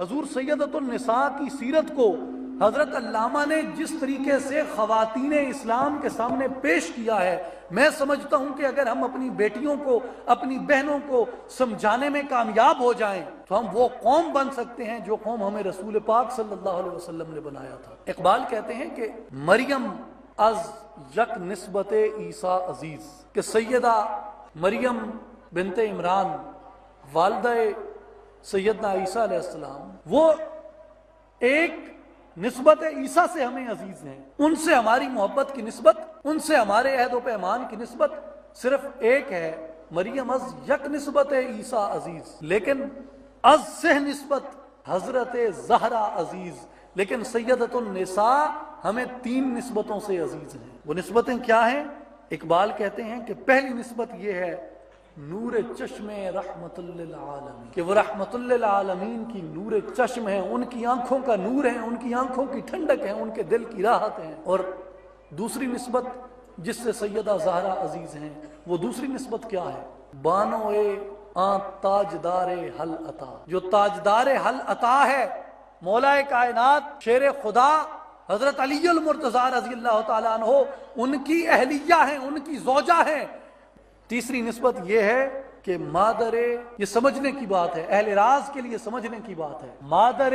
حضور سیدۃ النساء کی سیرت کو حضرت علامہ نے جس طریقے سے خواتین اسلام کے سامنے پیش کیا ہے، میں سمجھتا ہوں کہ اگر ہم اپنی بیٹیوں کو، اپنی بہنوں کو سمجھانے میں کامیاب ہو جائیں تو ہم وہ قوم بن سکتے ہیں جو قوم ہمیں رسول پاک صلی اللہ علیہ وسلم نے بنایا تھا۔ اقبال کہتے ہیں کہ مریم از یک نسبت عیسیٰ عزیز، کہ سیدہ مریم بنت عمران والدہ سیدنا عیسیٰ علیہ السلام وہ ایک نسبت عیسیٰ سے ہمیں عزیز ہیں، ان سے ہماری محبت کی نسبت، ان سے ہمارے عہد و پیمان کی نسبت صرف ایک ہے، مریم از یک نسبت عیسیٰ عزیز، لیکن از سے نسبت حضرت زہرا عزیز، لیکن سیدۃ النساء ہمیں 3 نسبتوں سے عزیز ہیں۔ وہ نسبتیں کیا ہیں؟ اقبال کہتے ہیں کہ پہلی نسبت یہ ہے نور چشم رحمت للعالمین، کہ وہ رحمت للعالمین کی نور چشم ہیں، ان کی آنکھوں کا نور ہے، ان کی آنکھوں کی ٹھنڈک ہے، ان کے دل کی راحت ہے۔ اور دوسری نسبت جس سے سیدہ زہرا عزیز ہیں، وہ دوسری نسبت کیا ہے؟ بانو آن تاجدار حل عطا، جو تاجدار حل عطا ہے، مولا کائنات شیر خدا حضرت علی المرتضیٰ رضی اللہ تعالیٰ عنہ، ان کی اہلیہ ہیں، ان کی زوجہ ہیں۔ تیسری نسبت یہ ہے کہ مادر، یہ سمجھنے کی بات ہے، اہل راز کے لیے سمجھنے کی بات ہے، مادر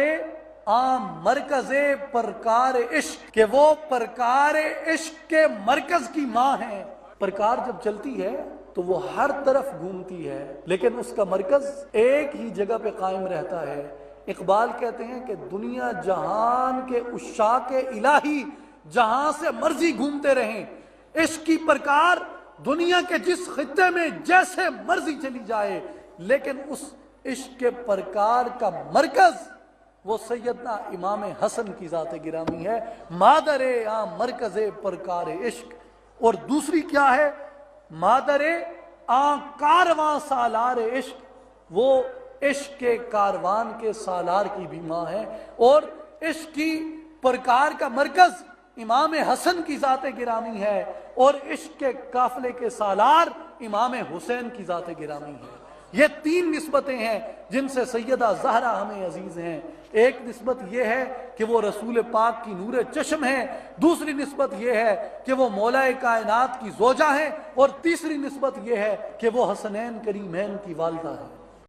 عام مرکز پرکار عشق، کہ وہ پرکار عشق کے مرکز کی ماں ہیں۔ پرکار جب چلتی ہے تو وہ ہر طرف گھومتی ہے، لیکن اس کا مرکز ایک ہی جگہ پہ قائم رہتا ہے۔ اقبال کہتے ہیں کہ دنیا جہان کے عشاق الہی جہاں سے مرضی گھومتے رہیں، عشق کی پرکار دنیا کے جس خطے میں جیسے مرضی چلی جائے، لیکن اس عشق کے پرکار کا مرکز وہ سیدنا امام حسن کی ذات گرامی ہے، مادر عام مرکز پرکار عشق۔ اور دوسری کیا ہے؟ مادر عام کارواں سالار عشق، وہ عشق کے کاروان کے سالار کی بھی ماں ہے، اور عشق کی پرکار کا مرکز امام حسن کی ذات گرامی ہے، اور عشق کے قافلے کے سالار امام حسین کی ذات گرامی ہے۔ یہ 3 نسبتیں ہیں جن سے سیدہ زہرا ہمیں عزیز ہیں۔ ایک نسبت یہ ہے کہ وہ رسول پاک کی نور چشم ہیں، دوسری نسبت یہ ہے کہ وہ مولا کائنات کی زوجہ ہیں، اور تیسری نسبت یہ ہے کہ وہ حسنین کریمین کی والدہ ہیں۔